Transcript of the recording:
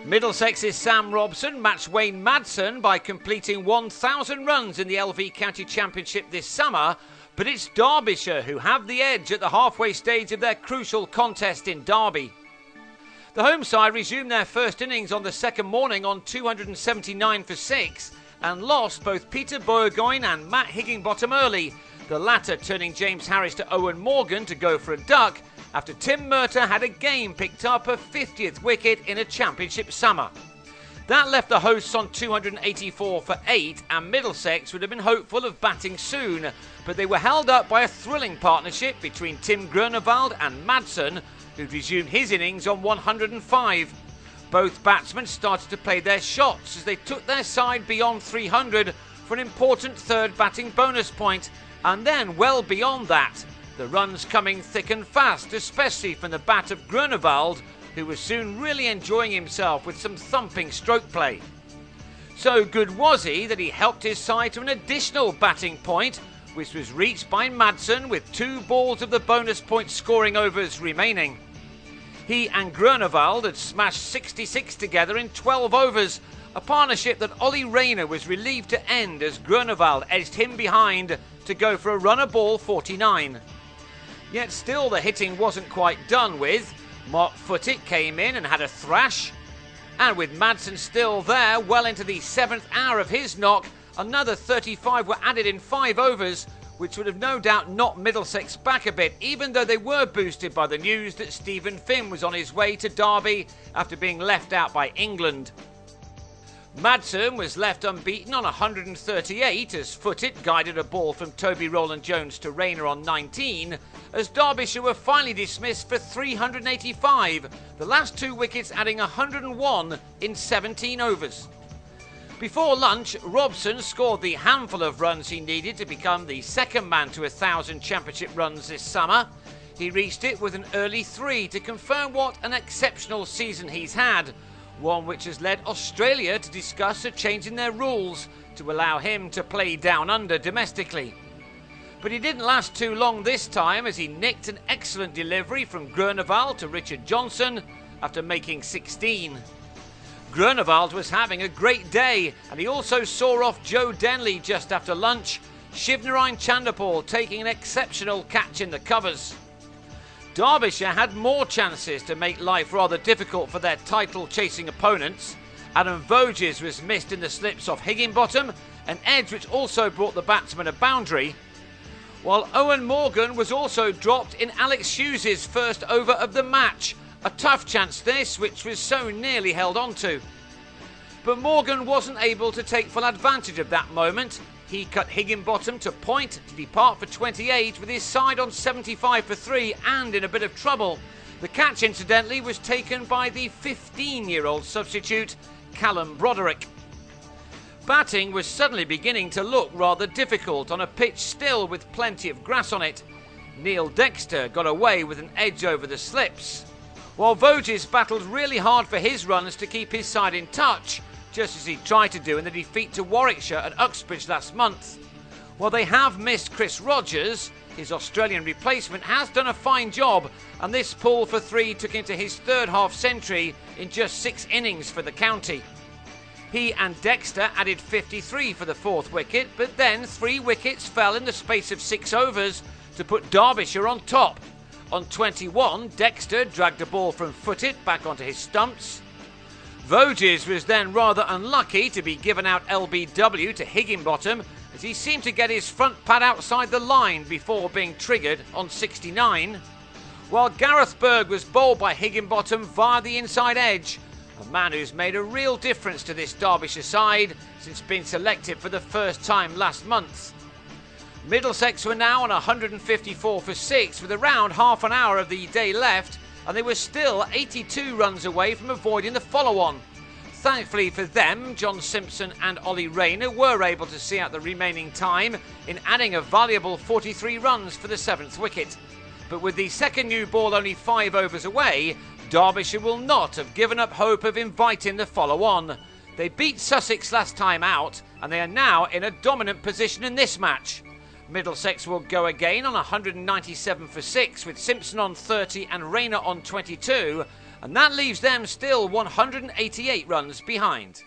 Middlesex's Sam Robson matched Wayne Madsen by completing 1,000 runs in the LV County Championship this summer, but it's Derbyshire who have the edge at the halfway stage of their crucial contest in Derby. The home side resumed their first innings on the second morning on 279 for 6 and lost both Peter Burgoyne and Matt Higginbottom early, the latter turning James Harris to Owen Morgan to go for a duck after Tim Murtagh had again picked up a 50th wicket in a championship summer. That left the hosts on 284 for 8 and Middlesex would have been hopeful of batting soon, but they were held up by a thrilling partnership between Tim Groenewald and Madsen, who'd resumed his innings on 105. Both batsmen started to play their shots as they took their side beyond 300 for an important third batting bonus point, and then well beyond that. The runs coming thick and fast, especially from the bat of Groenewald, who was soon really enjoying himself with some thumping stroke play. So good was he that he helped his side to an additional batting point, which was reached by Madsen with 2 balls of the bonus point scoring overs remaining. He and Groenewald had smashed 66 together in 12 overs, a partnership that Ollie Rayner was relieved to end as Groenewald edged him behind to go for a runner ball 49. Yet still the hitting wasn't quite done with. Mark Footit came in and had a thrash. And with Madsen still there, well into the 7th hour of his knock, another 35 were added in 5 overs, which would have no doubt knocked Middlesex back a bit, even though they were boosted by the news that Stephen Finn was on his way to Derby after being left out by England. Madsen was left unbeaten on 138 as Footit guided a ball from Toby Roalnd-Jones to Rayner on 19, as Derbyshire were finally dismissed for 385, the last 2 wickets adding 101 in 17 overs. Before lunch, Robson scored the handful of runs he needed to become the second man to 1,000 championship runs this summer. He reached it with an early 3 to confirm what an exceptional season he's had, one which has led Australia to discuss a change in their rules to allow him to play down under domestically. But he didn't last too long this time as he nicked an excellent delivery from Groenewald to Richard Johnson after making 16. Groenewald was having a great day and he also saw off Joe Denly just after lunch, Shivnarine Chanderpaul taking an exceptional catch in the covers. Derbyshire had more chances to make life rather difficult for their title-chasing opponents. Adam Voges was missed in the slips off Higginbottom, an edge which also brought the batsman a boundary, while Owen Morgan was also dropped in Alex Hughes' first over of the match. A tough chance this, which was so nearly held on to. But Morgan wasn't able to take full advantage of that moment. He cut Higginbottom to point to depart for 28 with his side on 75 for 3 and in a bit of trouble. The catch, incidentally, was taken by the 15-year-old substitute, Callum Broderick. Batting was suddenly beginning to look rather difficult on a pitch still with plenty of grass on it. Neil Dexter got away with an edge over the slips, while Voges battled really hard for his runs to keep his side in touch, just as he tried to do in the defeat to Warwickshire at Uxbridge last month. While they have missed Chris Rogers, his Australian replacement has done a fine job, and this pull for 3 took him to his 3rd half century in just 6 innings for the county. He and Dexter added 53 for the 4th wicket, but then 3 wickets fell in the space of 6 overs to put Derbyshire on top. On 21, Dexter dragged a ball from Footit back onto his stumps. Voges was then rather unlucky to be given out LBW to Higginbottom as he seemed to get his front pad outside the line before being triggered on 69, while Gareth Berg was bowled by Higginbottom via the inside edge, a man who's made a real difference to this Derbyshire side since being selected for the first time last month. Middlesex were now on 154 for 6 with around half an hour of the day left, and they were still 82 runs away from avoiding the follow-on. Thankfully for them, John Simpson and Ollie Rayner were able to see out the remaining time in adding a valuable 43 runs for the 7th wicket. But with the second new ball only 5 overs away, Derbyshire will not have given up hope of inviting the follow-on. They beat Sussex last time out, and they are now in a dominant position in this match. Middlesex will go again on 197 for 6 with Simpson on 30 and Rayner on 22, and that leaves them still 188 runs behind.